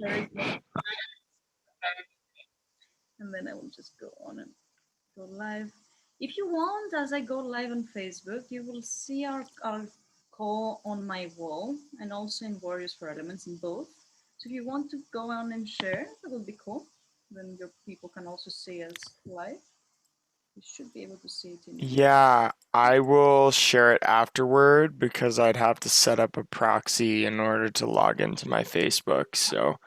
Very good. And then I will just go on and go live. If you want, as I go live on Facebook, you will see our call on my wall and also in Warriors for Elements in both. So if you want to go on and share, that would be cool. Then your people can also see us live. You should be able to see it in. Yeah, I will share it afterward because I'd have to set up a proxy in order to log into my Facebook. So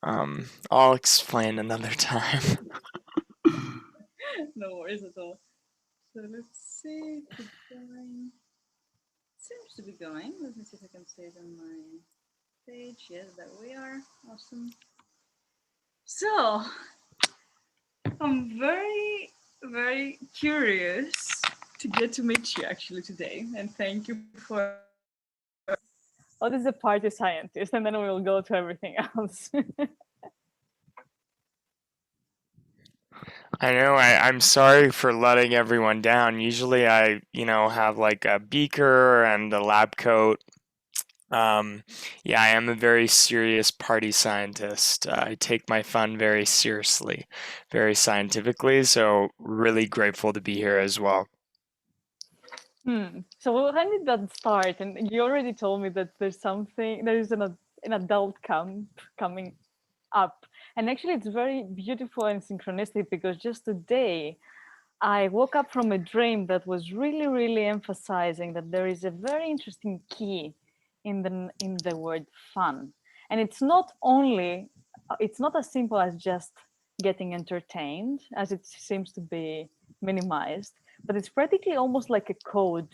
I'll explain another time. No worries at all. So let's see if it's going. Seems to be going. Let me see if I can see it on my page. Yes, there we are. Awesome. So I'm very, very curious to get to meet you actually today, and thank you for. What is a party scientist? And then we will go to everything else. I know, I'm sorry for letting everyone down. Usually I, have like a beaker and a lab coat. Yeah, I am a very serious party scientist. I take my fun very seriously, very scientifically, so really grateful to be here as well. So when did that start? And you already told me that there is an adult camp coming up. And actually it's very beautiful and synchronistic because just today I woke up from a dream that was really, really emphasizing that there is a very interesting key in the word fun. And it's not as simple as just getting entertained, as it seems to be minimized, but it's practically almost like a code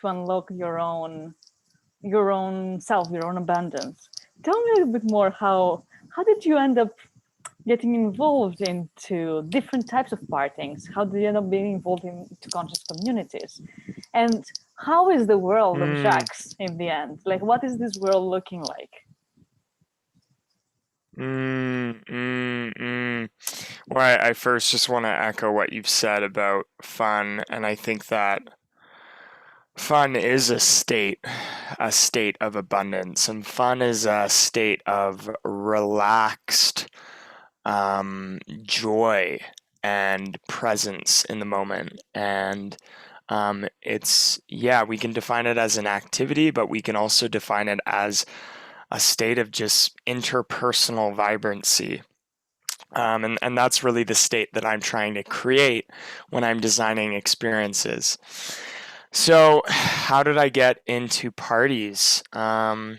to unlock your own self, your own abundance. Tell me a little bit more how did you end up getting involved into different types of partings? How did you end up being involved into conscious communities? And how is the world of Jacques in the end? Like, what is this world looking like? Well, I first just want to echo what you've said about fun, and I think that fun is a state of abundance, and fun is a state of relaxed joy and presence in the moment. And we can define it as an activity, but we can also define it as a state of just interpersonal vibrancy. And that's really the state that I'm trying to create when I'm designing experiences. So, how did I get into parties? All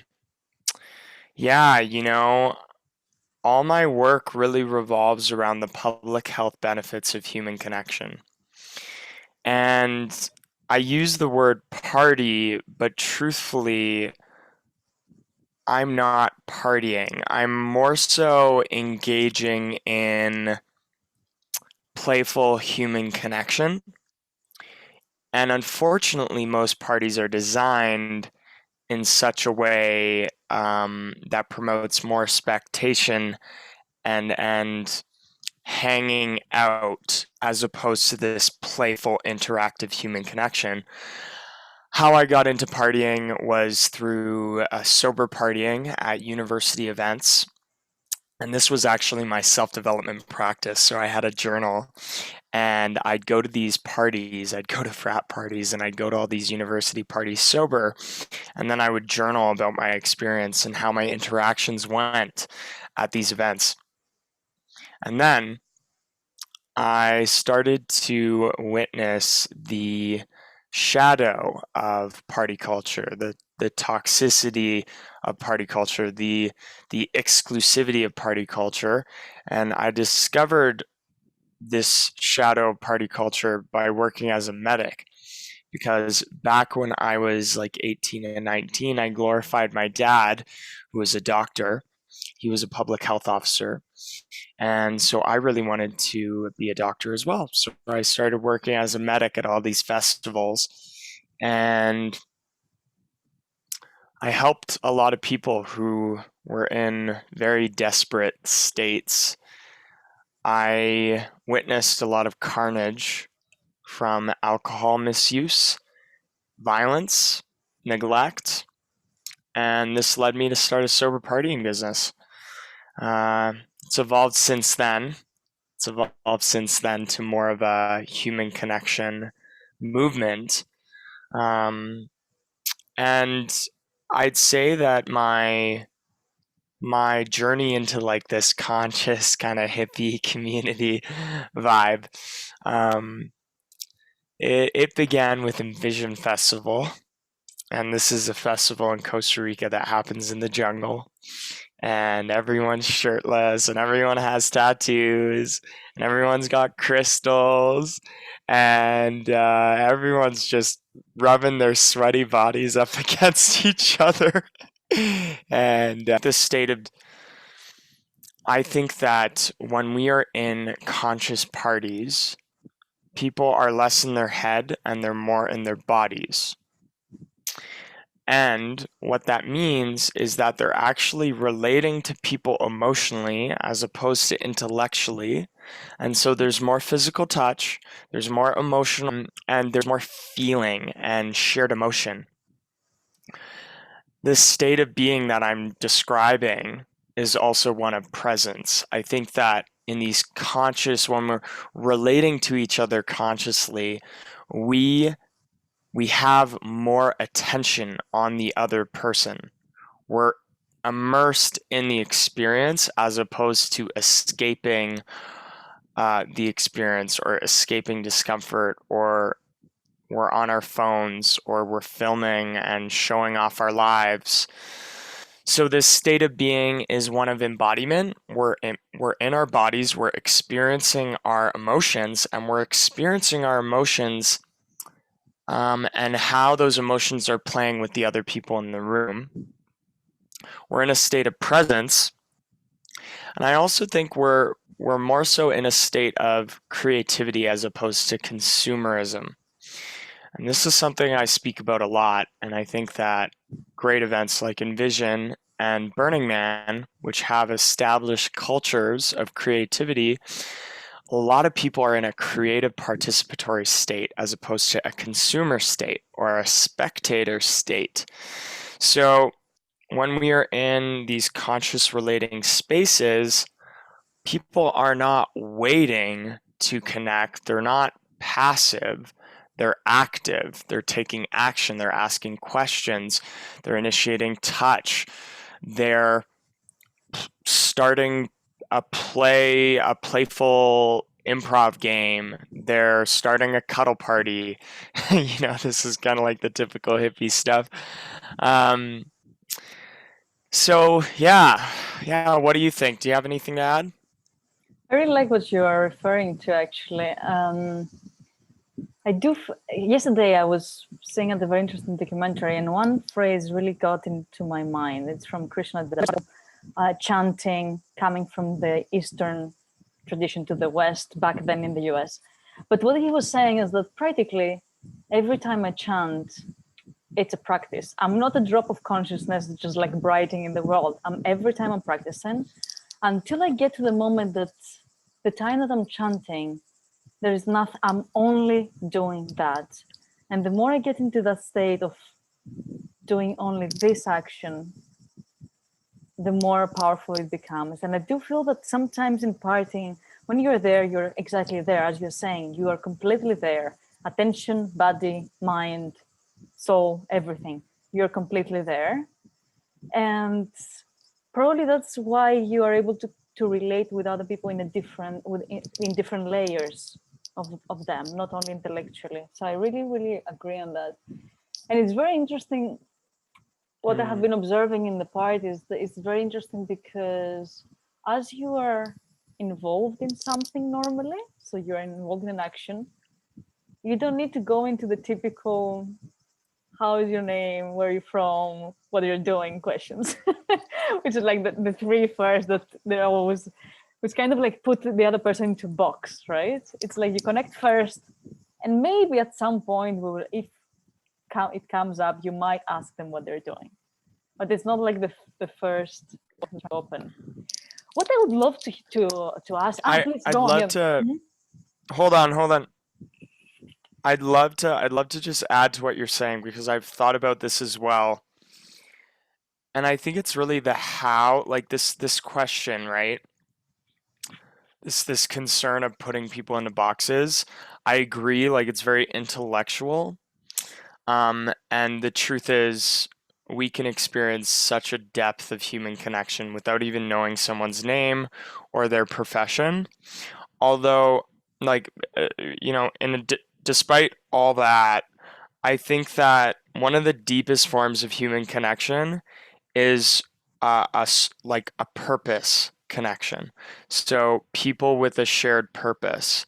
my work really revolves around the public health benefits of human connection. And I use the word party, but truthfully, I'm not partying. I'm more so engaging in playful human connection. And unfortunately, most parties are designed in such a way that promotes more spectation and hanging out as opposed to this playful, interactive human connection. How I got into partying was through sober partying at university events. And this was actually my self-development practice. So I had a journal and I'd go to these parties, I'd go to frat parties, and I'd go to all these university parties sober. And then I would journal about my experience and how my interactions went at these events. And then I started to witness the shadow of party culture, the toxicity of party culture, the exclusivity of party culture. And I discovered this shadow of party culture by working as a medic. Because back when I was like 18 and 19, I glorified my dad, who was a doctor. He was a public health officer. And so I really wanted to be a doctor as well. So I started working as a medic at all these festivals. And I helped a lot of people who were in very desperate states. I witnessed a lot of carnage from alcohol misuse, violence, neglect, and this led me to start a sober partying business. It's evolved since then. It's evolved since then to more of a human connection movement. And I'd say that my journey into like this conscious kind of hippie community vibe, it began with Envision Festival. And this is a festival in Costa Rica that happens in the jungle. And everyone's shirtless, and everyone has tattoos, and everyone's got crystals, and everyone's just rubbing their sweaty bodies up against each other. And this state of, I think that when we are in conscious parties, people are less in their head and they're more in their bodies. And what that means is that they're actually relating to people emotionally as opposed to intellectually. And so there's more physical touch, there's more emotional, and there's more feeling and shared emotion. This state of being that I'm describing is also one of presence. I think that in these conscious, when we're relating to each other consciously, we have more attention on the other person. We're immersed in the experience as opposed to escaping the experience or escaping discomfort, or we're on our phones or we're filming and showing off our lives. So this state of being is one of embodiment. We're in our bodies, we're experiencing our emotions, and we're experiencing our emotions and how those emotions are playing with the other people in the room. We're in a state of presence. And I also think we're more so in a state of creativity as opposed to consumerism. And this is something I speak about a lot. And I think that great events like Envision and Burning Man, which have established cultures of creativity, a lot of people are in a creative participatory state as opposed to a consumer state or a spectator state. So when we are in these conscious relating spaces, people are not waiting to connect. They're not passive. They're active. They're taking action. They're asking questions. They're initiating touch. They're starting a playful improv game. They're starting a cuddle party. This is kind of like the typical hippie stuff. So yeah. What do you think? Do you have anything to add? I really like what you are referring to, actually. Yesterday I was seeing a very interesting documentary, and one phrase really got into my mind. It's from Krishna chanting, coming from the Eastern tradition to the West, back then in the US. But what he was saying is that practically every time I chant, it's a practice. I'm not a drop of consciousness just like brightening in the world. Every time I'm practicing, until I get to the moment that the time that I'm chanting, there is nothing, I'm only doing that. And the more I get into that state of doing only this action, the more powerful it becomes. And I do feel that sometimes in partying, when you're there, you're exactly there, as you're saying, you are completely there. Attention, body, mind, soul, everything. You're completely there. And probably that's why you are able to relate with other people in different layers of them, not only intellectually. So I really, really agree on that. And it's very interesting what I have been observing in the part is that it's very interesting because as you are involved in something normally, so you're involved in an action, you don't need to go into the typical, how is your name, where are you from, what are you doing questions, which is like the three first that they're always, which kind of like put the other person into a box, right? It's like you connect first, and maybe at some point we will, if it comes up, you might ask them what they're doing, but it's not like the first open. What I would love to ask, I'd love to hold on. I'd love to just add to what you're saying, because I've thought about this as well. And I think it's really the how, like this question, right? This concern of putting people into boxes. I agree, like it's very intellectual. And the truth is, we can experience such a depth of human connection without even knowing someone's name or their profession. Although, like, despite all that, I think that one of the deepest forms of human connection is like a purpose connection. So people with a shared purpose,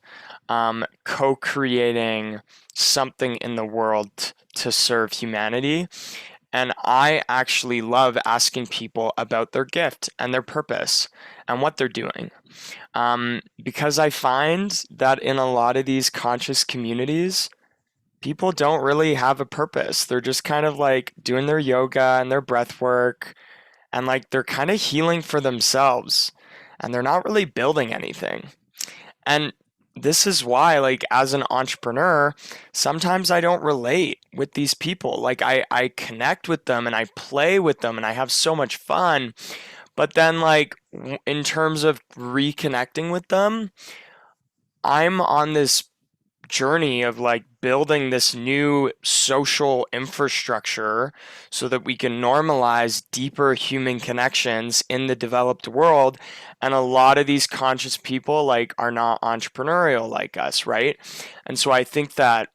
co-creating something in the world to serve humanity. And I actually love asking people about their gift and their purpose and what they're doing. Because I find that in a lot of these conscious communities, people don't really have a purpose. They're just kind of like doing their yoga and their breath work, and like they're kind of healing for themselves, and they're not really building anything. And this is why, like, as an entrepreneur, sometimes I don't relate with these people. Like, I connect with them and I play with them and I have so much fun. But then, like, in terms of reconnecting with them, I'm on this journey of like building this new social infrastructure so that we can normalize deeper human connections in the developed world. And a lot of these conscious people like are not entrepreneurial like us, right? And so I think that,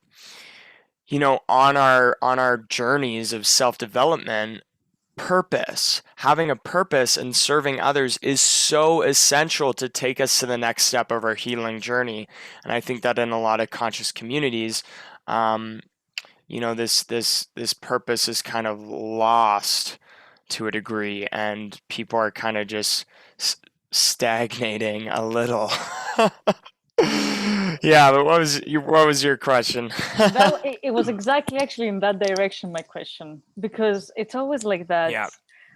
you know, on our journeys of self-development, purpose, having a purpose and serving others is so essential to take us to the next step of our healing journey. And I think that in a lot of conscious communities, um, this purpose is kind of lost to a degree, and people are kind of just stagnating a little. Yeah, but what was your question? It was exactly actually in that direction, my question, because it's always like that. Yeah.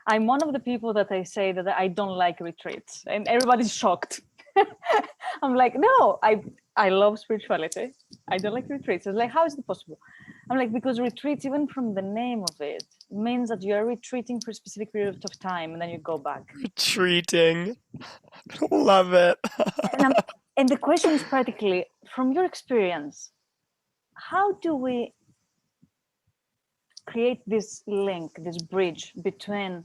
I'm one of the people that I say that I don't like retreats, and everybody's shocked. I'm like, no, I love spirituality. I don't like retreats. It's like, how is it possible? I'm like, because retreats, even from the name of it, means that you're retreating for a specific period of time and then you go back. Retreating. Love it. And the question is practically, from your experience, how do we create this link, this bridge between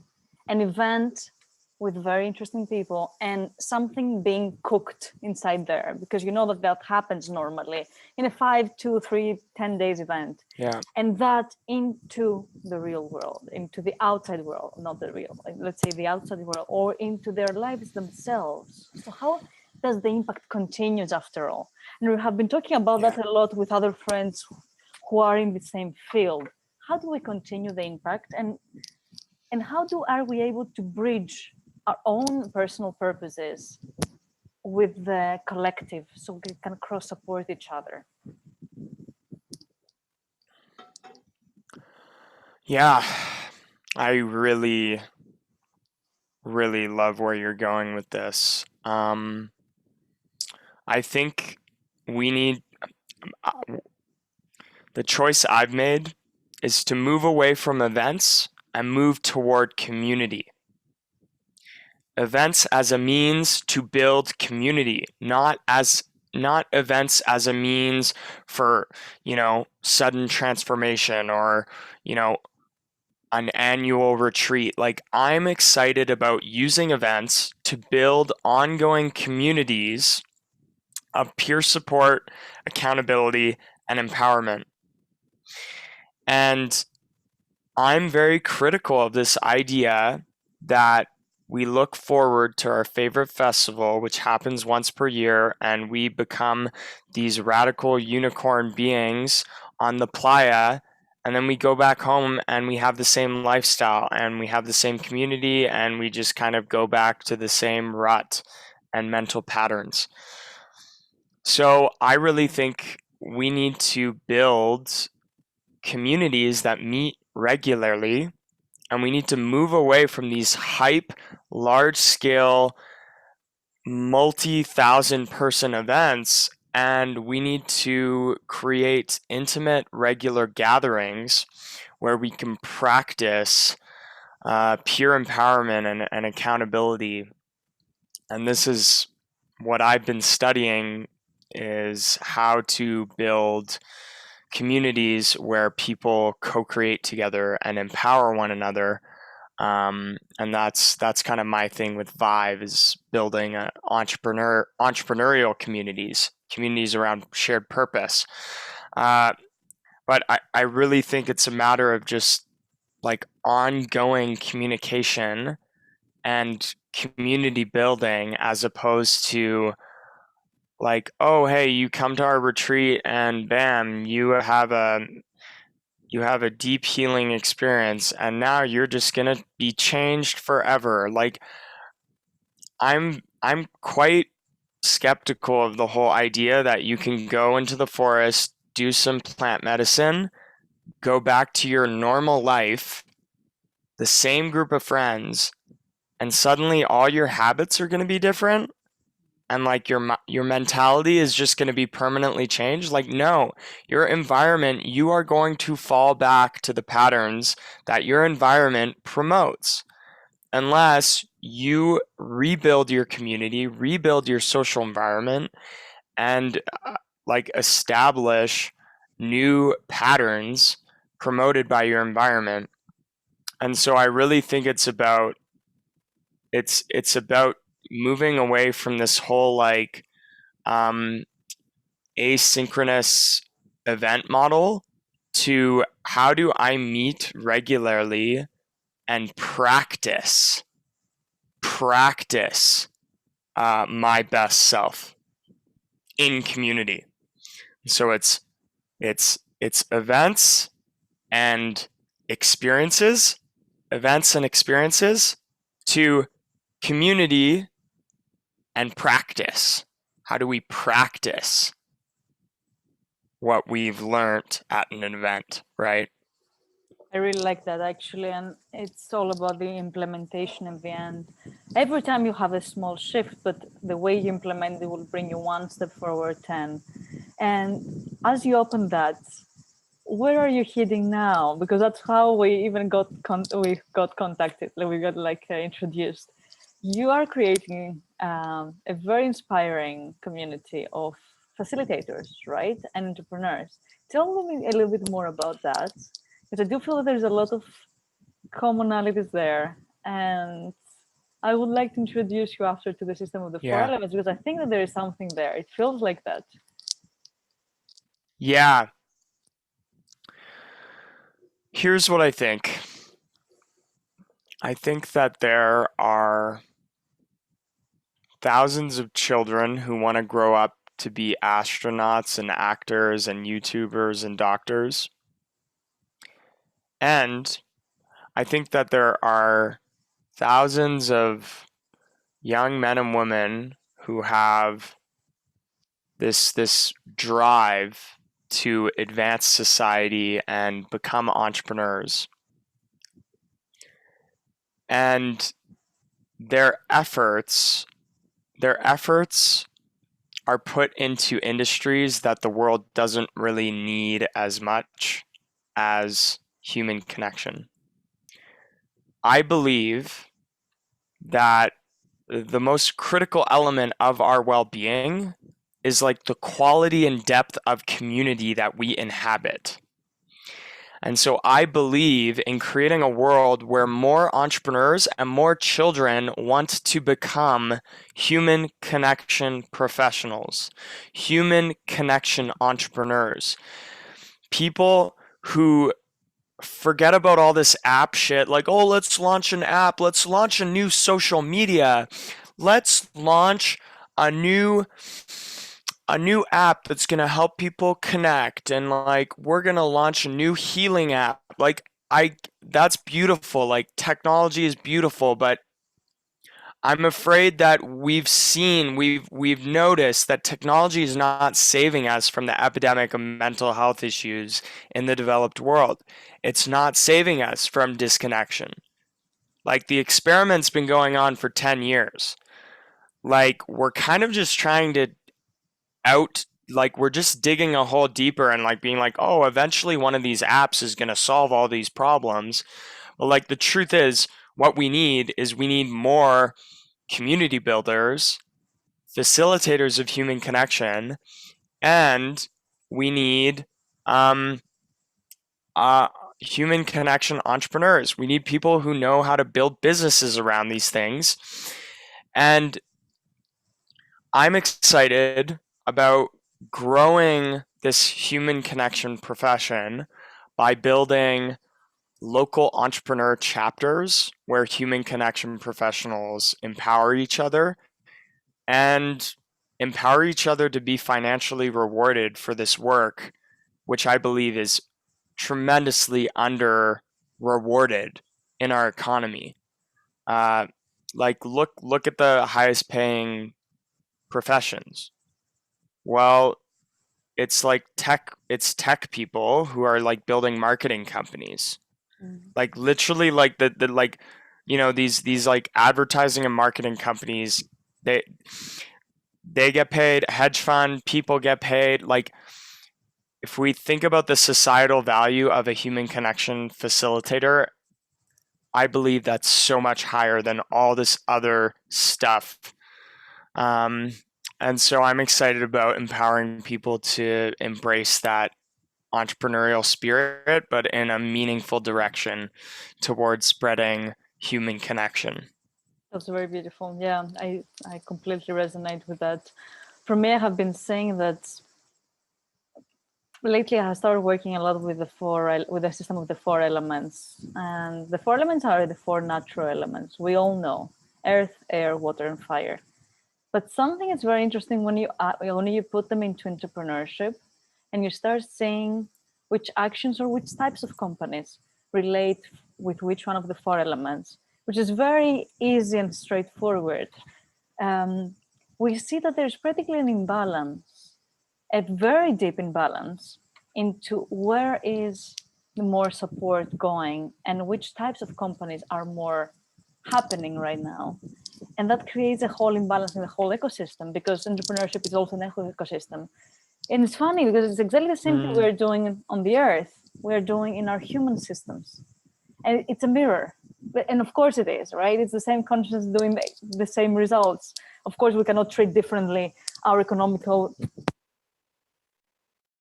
an event with very interesting people and something being cooked inside there? Because you know that happens normally in a 5, 2, 3, 10 days event. Yeah. And that into the real world, into the outside world, not the real, let's say the outside world, or into their lives themselves. So how does the impact continues after all? And we have been talking about that a lot with other friends who are in the same field. How do we continue the impact, and how are we able to bridge our own personal purposes with the collective so we can cross support each other? Yeah, I really, really love where you're going with this. I think we need, the choice I've made is to move away from events and move toward community. Events as a means to build community, not events as a means for, sudden transformation or, an annual retreat. Like, I'm excited about using events to build ongoing communities of peer support, accountability, and empowerment. And I'm very critical of this idea that we look forward to our favorite festival, which happens once per year, and we become these radical unicorn beings on the playa, and then we go back home and we have the same lifestyle and we have the same community, and we just kind of go back to the same rut and mental patterns. So I really think we need to build communities that meet regularly, and we need to move away from these hype, large-scale, multi-thousand person events, and we need to create intimate, regular gatherings where we can practice peer empowerment and accountability. And this is what I've been studying, is how to build communities where people co-create together and empower one another. And that's kind of my thing with VYVE, is building entrepreneurial communities around shared purpose. But I really think it's a matter of just like ongoing communication and community building, as opposed to like, oh, hey, you come to our retreat and bam, you have a deep healing experience and now you're just going to be changed forever. Like, I'm quite skeptical of the whole idea that you can go into the forest, do some plant medicine, go back to your normal life, the same group of friends, and suddenly all your habits are going to be different, and like your mentality is just going to be permanently changed. Like, no, your environment, you are going to fall back to the patterns that your environment promotes, unless you rebuild your community, rebuild your social environment, and like establish new patterns promoted by your environment. And so I really think it's about moving away from this whole like asynchronous event model to how do I meet regularly and practice my best self in community. So it's events and experiences to community and practice. How do we practice what we've learned at an event, right? I really like that, actually, and it's all about the implementation in the end. Every time you have a small shift, but the way you implement it will bring you one step forward 10. And as you open that, where are you heading now? Because that's how we even got contacted. We got introduced. You are creating a very inspiring community of facilitators, right, and entrepreneurs. Tell me a little bit more about that, because I do feel that there's a lot of commonalities there, and I would like to introduce you after to the system of the four elements, because I think that there is something there. It feels like that. Yeah. Here's what I think. I think that there are thousands of children who want to grow up to be astronauts and actors and YouTubers and doctors. And I think that there are thousands of young men and women who have this drive to advance society and become entrepreneurs. And their efforts are put into industries that the world doesn't really need as much as human connection. I believe that the most critical element of our well-being is like the quality and depth of community that we inhabit. And so I believe in creating a world where more entrepreneurs and more children want to become human connection professionals, human connection entrepreneurs, people who forget about all this app shit, like, oh, let's launch an app, let's launch a new social media, let's launch a new app that's going to help people connect, and like we're going to launch a new healing app. Like, that's beautiful. Like, technology is beautiful, but I'm afraid that we've noticed that technology is not saving us from the epidemic of mental health issues in the developed world. It's not saving us from disconnection. Like, the experiment's been going on for 10 years. Like, we're kind of just trying to we're just digging a hole deeper and like being like, oh, eventually one of these apps is going to solve all these problems. Like, the truth is, what we need more community builders, facilitators of human connection, and we need human connection entrepreneurs. We need people who know how to build businesses around these things. And I'm excited about growing this human connection profession by building local entrepreneur chapters where human connection professionals empower each other and empower each other to be financially rewarded for this work, which I believe is tremendously under rewarded in our economy. Like, look at the highest paying professions. Well, it's like tech people who are like building marketing companies. Like, literally, like the like, these like advertising and marketing companies, they get paid, hedge fund people get paid. Like, if we think about the societal value of a human connection facilitator, I believe that's so much higher than all this other stuff. And so I'm excited about empowering people to embrace that entrepreneurial spirit, but in a meaningful direction towards spreading human connection. That's very beautiful. Yeah, I completely resonate with that. For me, I have been saying that lately I have started working a lot with the system of the 4 elements. And the 4 elements are the 4 natural elements. We all know: earth, air, water, and fire. But something is very interesting when you put them into entrepreneurship and you start seeing which actions or which types of companies relate with which one of the 4 elements, which is very easy and straightforward. We see that there's practically an imbalance, a very deep imbalance into where is the more support going and which types of companies are more happening right now. And that creates a whole imbalance in the whole ecosystem, because entrepreneurship is also an ecosystem. And it's funny because it's exactly the same thing we're doing on the earth, we're doing in our human systems. And it's a mirror. And of course it is, right? It's the same consciousness doing the same results. Of course, we cannot treat differently our economical.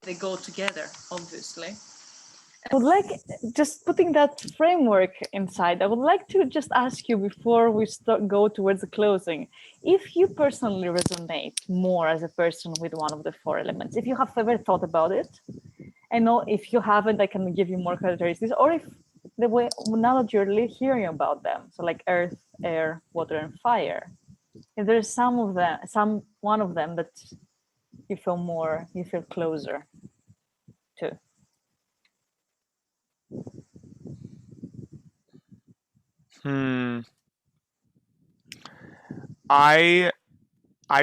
They go together, obviously. I would like, just putting that framework inside, I would like to just ask you before we go towards the closing, if you personally resonate more as a person with one of the 4 elements, if you have ever thought about it. I know if you haven't, I can give you more characteristics, or if the way, now that you're really hearing about them, so like earth, air, water, and fire, if there's one of them that you feel closer to. I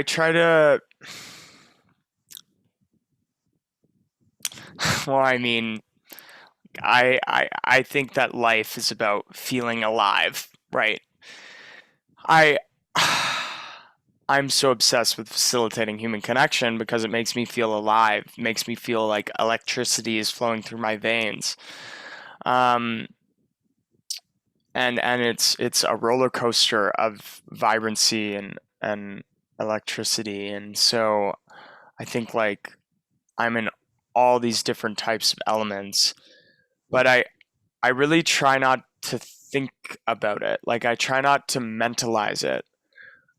try to, well, I mean, I think that life is about feeling alive, right? I'm so obsessed with facilitating human connection because it makes me feel alive, makes me feel like electricity is flowing through my veins. And it's a roller coaster of vibrancy and electricity. And so I think, like, I'm in all these different types of elements, but I really try not to think about it. Like, I try not to mentalize it.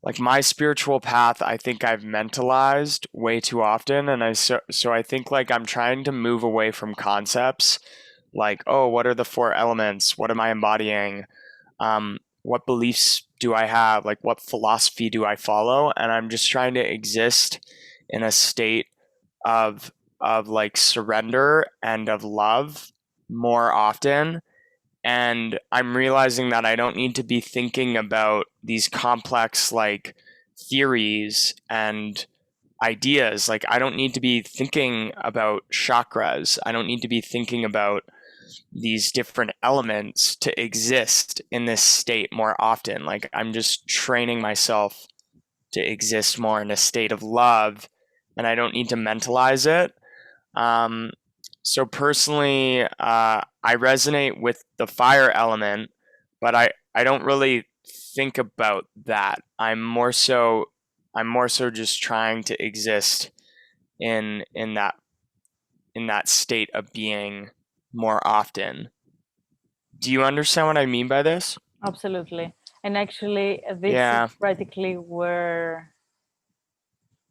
Like, my spiritual path, I think I've mentalized way too often, and so I think, like, I'm trying to move away from concepts like, oh, what are the 4 elements? What am I embodying? What beliefs do I have? Like, what philosophy do I follow? And I'm just trying to exist in a state of like surrender and of love more often. And I'm realizing that I don't need to be thinking about these complex, like, theories and ideas. Like, I don't need to be thinking about chakras. I don't need to be thinking about these different elements to exist in this state more often. Like, I'm just training myself to exist more in a state of love, and I don't need to mentalize it. So personally, I resonate with the fire element, but I don't really think about that. I'm more so just trying to exist in that state of being more often. Do you understand what I mean by this? Absolutely. And actually, this Yeah. is practically where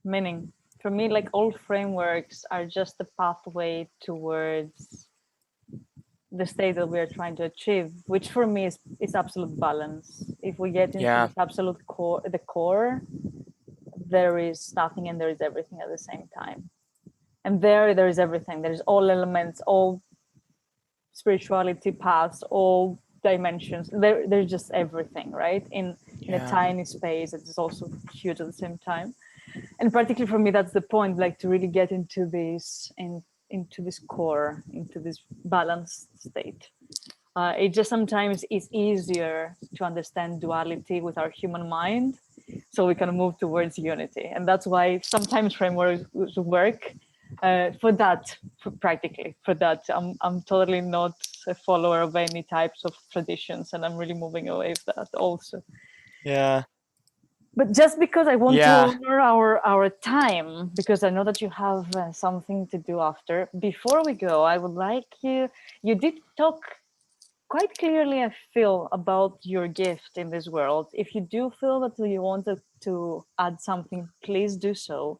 meaning for me, like all frameworks are just a pathway towards the state that we are trying to achieve, which for me is absolute balance. If we get into Yeah. this absolute core, the core, there is nothing and there is everything at the same time. And there is everything. There's all elements, all spirituality paths, all dimensions. There's just everything, right? In a tiny space that is also huge at the same time. And particularly for me, that's the point, like to really get into this into this core, into this balanced state. It just sometimes is easier to understand duality with our human mind, so we can move towards unity. And that's why sometimes frameworks work for that. Practically for that, I'm totally not a follower of any types of traditions, and I'm really moving away from that also. Yeah. But just because I want Yeah. to honor our time, because I know that you have something to do after. Before we go, I would like you did talk quite clearly, I feel, about your gift in this world. If you do feel that you wanted to add something, please do so.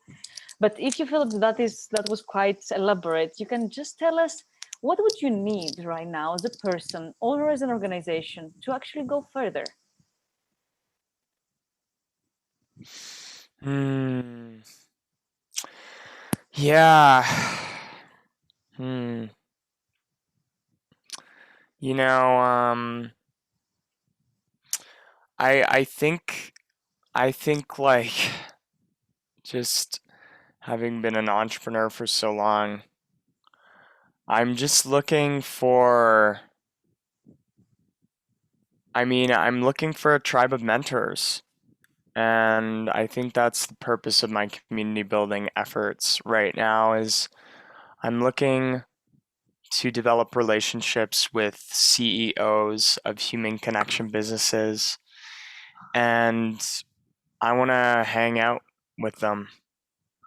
But if you feel that was quite elaborate, you can just tell us, what would you need right now as a person or as an organization to actually go further? Yeah. You know, I think like just having been an entrepreneur for so long, I'm just looking for I'm looking for a tribe of mentors. And I think that's the purpose of my community building efforts right now is I'm looking to develop relationships with CEOs of human connection businesses, and I want to hang out with them.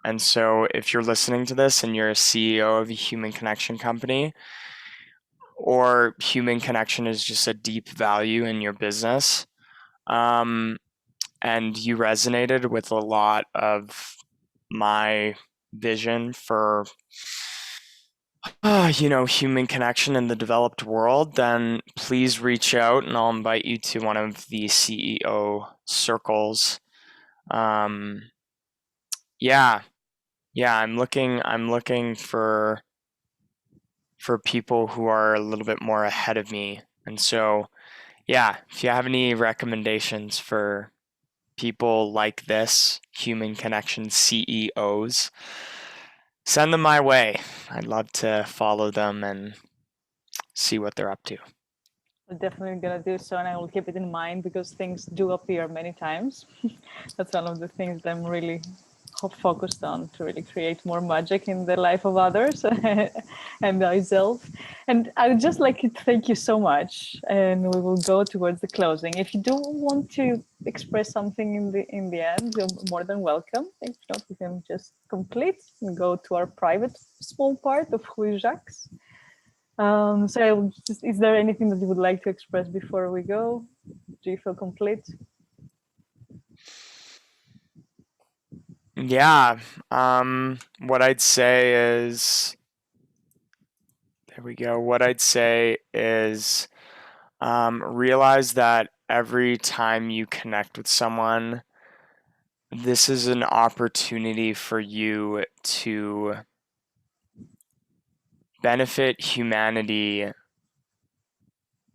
And so if you're listening to this and you're a CEO of a human connection company, or human connection is just a deep value in your business, and you resonated with a lot of my vision for human connection in the developed world, then please reach out and I'll invite you to one of the CEO circles. Yeah, I'm looking for people who are a little bit more ahead of me. And so, yeah, if you have any recommendations for people like this, human connection CEOs, send them my way. I'd love to follow them and see what they're up to. I'm definitely gonna do so, and I will keep it in mind because things do appear many times. That's one of the things that I'm really focused on, to really create more magic in the life of others and myself. And I would just like to thank you so much. And we will go towards the closing. If you do want to express something in the end, you're more than welcome. If not, we can just complete and go to our private small part of who is Jacques. So is there anything that you would like to express before we go? Do you feel complete? Yeah, what I'd say is, there we go. What I'd say is, realize that every time you connect with someone, this is an opportunity for you to benefit humanity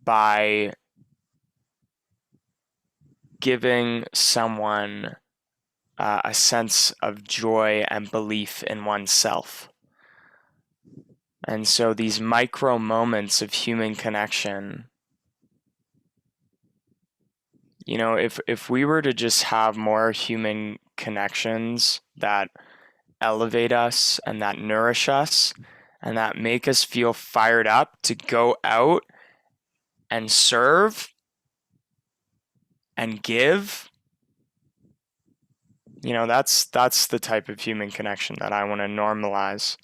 by giving someone a sense of joy and belief in oneself. And so these micro moments of human connection, if we were to just have more human connections that elevate us and that nourish us, and that make us feel fired up to go out and serve and give. You know, that's the type of human connection that I want to normalize.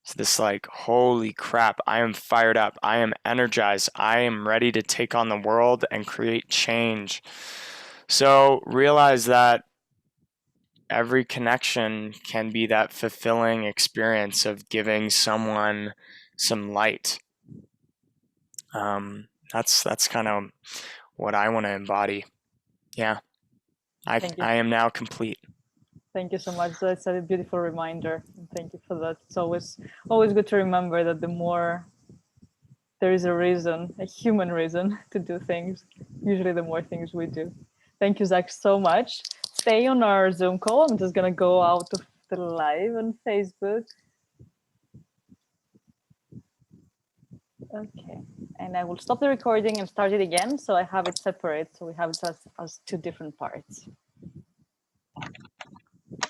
It's this like, holy crap, I am fired up. I am energized. I am ready to take on the world and create change. So realize that every connection can be that fulfilling experience of giving someone some light. That's kind of what I want to embody. Yeah, I am now complete. Thank you so much. That's a beautiful reminder. Thank you for that. It's always good to remember that the more there is a reason, a human reason to do things, usually the more things we do. Thank you, Jacques, so much. Stay on our Zoom call. I'm just going to go out of the live on Facebook. Okay. And I will stop the recording and start it again. So I have it separate. So we have it as two different parts.